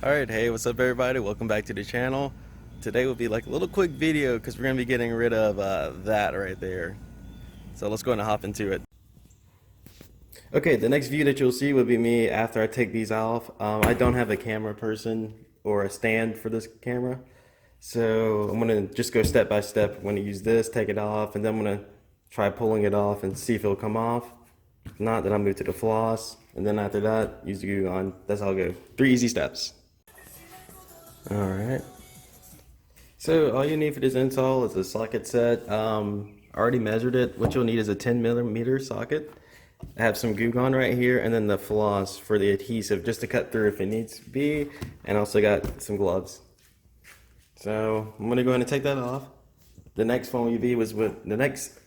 Alright, hey, what's up everybody? Welcome back to the channel. Today will be like a little quick video because we're going to be getting rid of that right there. So let's go ahead and hop into it. Okay, the next view that you'll see will be me after I take these off. I don't have a camera person or a stand for this camera. So I'm going to just go step by step. I'm going to use this, take it off, and then I'm going to try pulling it off and see if it'll come off. If not, then I'll move to the floss. And then after that, use the glue on. That's how I'll go. 3 easy steps. Alright, so all you need for this install is a socket set. I already measured it. What you'll need is a 10mm socket. I have some glue gun right here, and then the floss for the adhesive just to cut through if it needs to be, and also got some gloves. So I'm going to go ahead and take that off. The next one will be the next.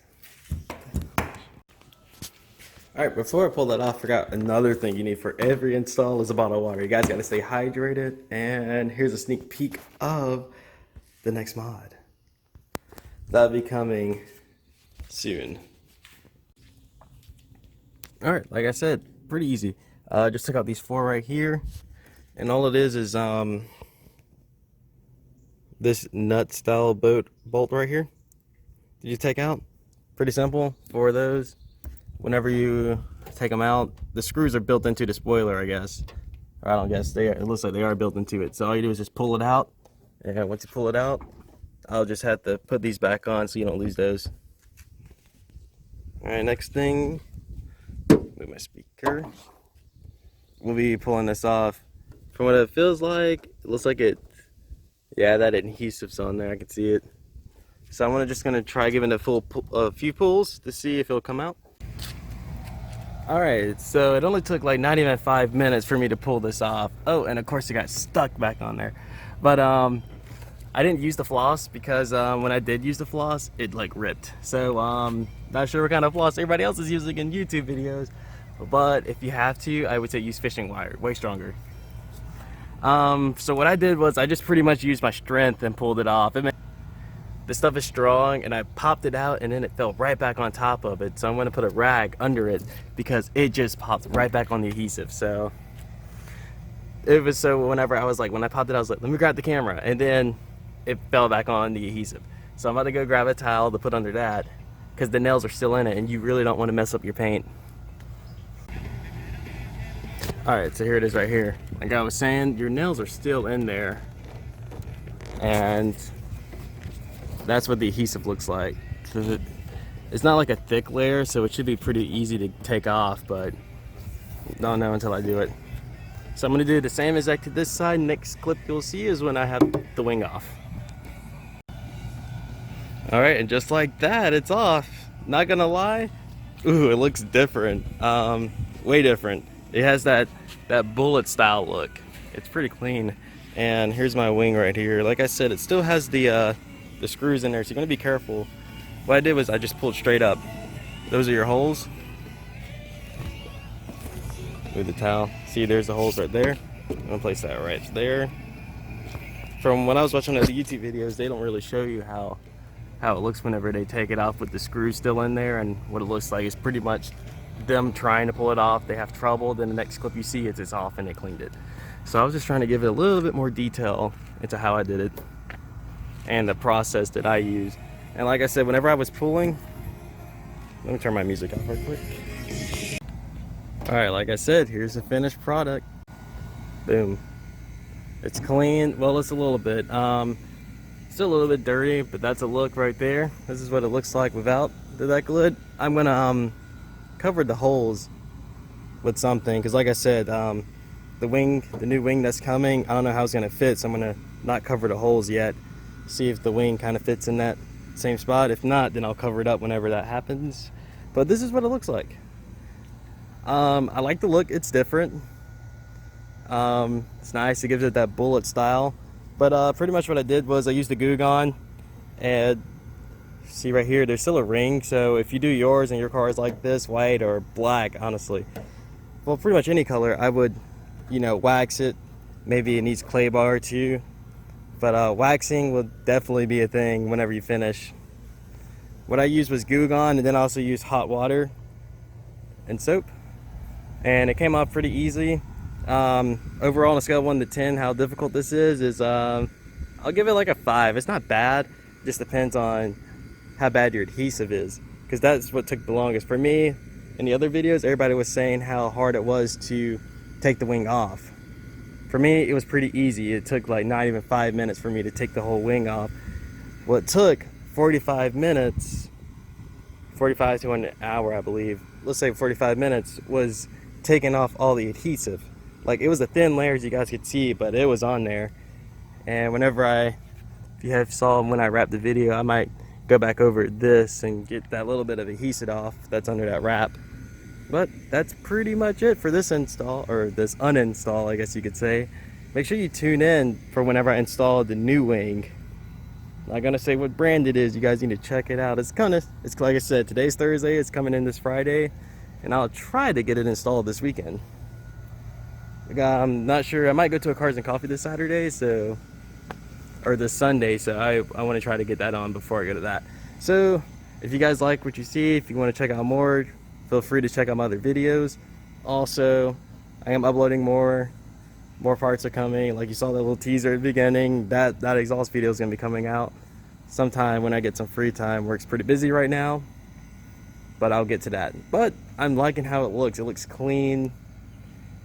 Alright, before I pull that off, I forgot another thing you need for every install is a bottle of water. You guys got to stay hydrated, and here's a sneak peek of the next mod. That'll be coming soon. Alright, like I said, pretty easy. Just took out these 4 right here, and all it is this nut style bolt right here. Did you take out? Pretty simple. 4 of those. Whenever you take them out, the screws are built into the spoiler, I guess. Or I don't guess, it looks like they are built into it. So all you do is just pull it out, and once you pull it out, I'll just have to put these back on so you don't lose those. Alright, next thing, move my speaker. We'll be pulling this off. From what it feels like, it looks like yeah, that adhesive's on there, I can see it. So I'm just gonna try giving it a few pulls to see if it'll come out. Alright, so it only took like not even 5 minutes for me to pull this off. Oh, and of course it got stuck back on there. But I didn't use the floss because when I did use the floss, it like ripped. So not sure what kind of floss everybody else is using in YouTube videos. But if you have to, I would say use fishing wire, way stronger. So what I did was I just pretty much used my strength and pulled it off. The stuff is strong, and I popped it out, and then it fell right back on top of it. So I'm going to put a rag under it because it just popped right back on the adhesive. So it was whenever when I popped it, I was like, let me grab the camera, and then it fell back on the adhesive. So I'm about to go grab a towel to put under that because the nails are still in it, and you really don't want to mess up your paint. Alright, so here it is right here. Like I was saying, your nails are still in there, and that's what the adhesive looks like. It's not like a thick layer, so it should be pretty easy to take off, but don't know until I do it. So I'm going to do the same exact to this side. Next clip you'll see is when I have the wing off. Alright, and just like that, it's off. Not gonna lie, ooh, it looks different. Way different. It has that bullet style look. It's pretty clean. And here's my wing right here. Like I said, it still has the screws in there, so you're gonna be careful. What I did was I just pulled straight up. Those are your holes. Move the towel. See, there's the holes right there. I'm gonna place that right there. From when I was watching other YouTube videos, they don't really show you how it looks whenever they take it off with the screws still in there, and what it looks like is pretty much them trying to pull it off. They have trouble, then the next clip you see it's off and they cleaned it. So I was just trying to give it a little bit more detail into how I did it and the process that I use. And like I said, whenever I was pulling, let me turn my music off real quick. Alright, like I said, here's the finished product. Boom. It's clean. Well, it's a little bit still a little bit dirty, but that's a look right there. This is what it looks like without that glue. I'm gonna cover the holes with something, because like I said, the new wing that's coming, I don't know how it's gonna fit, so I'm gonna not cover the holes yet. See if the wing kind of fits in that same spot. If not, then I'll cover it up whenever that happens. But this is what it looks like. I like the look. It's different. It's nice. It gives it that bullet style. But pretty much what I did was I used the glue gun, and see right here, there's still a ring. So if you do yours and your car is like this, white or black, honestly, well, pretty much any color, I would, wax it. Maybe it needs clay bar too. But waxing will definitely be a thing whenever you finish. What I used was glue gun, and then I also used hot water and soap, and it came off pretty easy. Overall on a scale of 1 to 10, how difficult this is I'll give it like a 5. It's not bad, it just depends on how bad your adhesive is, because that's what took the longest for me. In the other videos, everybody was saying how hard it was to take the wing off. For me, it was pretty easy. It took like not even 5 minutes for me to take the whole wing off. What took 45 minutes, 45 to an hour, I believe, let's say 45 minutes, was taking off all the adhesive. Like, it was a thin layer, as you guys could see, but it was on there. And whenever if you have saw when I wrapped the video, I might go back over this and get that little bit of adhesive off that's under that wrap. But that's pretty much it for this install, or this uninstall, I guess you could say. Make sure you tune in for whenever I install the new wing. I'm not gonna say what brand it is. You guys need to check it out. It's like I said, today's Thursday. It's coming in this Friday, and I'll try to get it installed this weekend. I'm not sure. I might go to a Cars and Coffee this Saturday, or this Sunday. So I want to try to get that on before I go to that. So if you guys like what you see, if you want to check out more, feel free to check out my other videos. Also, I am uploading more parts are coming. Like you saw that little teaser at the beginning, that exhaust video is going to be coming out sometime when I get some free time. Work's pretty busy right now, but I'll get to that. But I'm liking how it looks. It looks clean.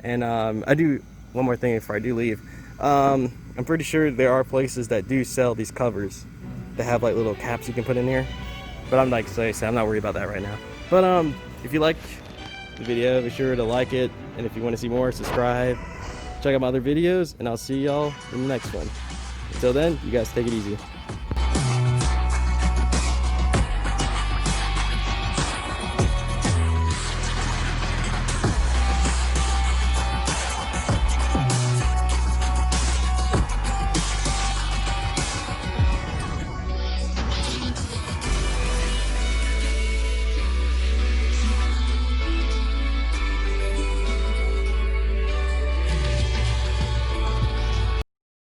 And I do one more thing before I do leave. I'm pretty sure there are places that do sell these covers that have like little caps you can put in here, but I'm like I'm not worried about that right now. But if you like the video, be sure to like it, and if you want to see more, subscribe, check out my other videos, and I'll see y'all in the next one. Until then, you guys take it easy.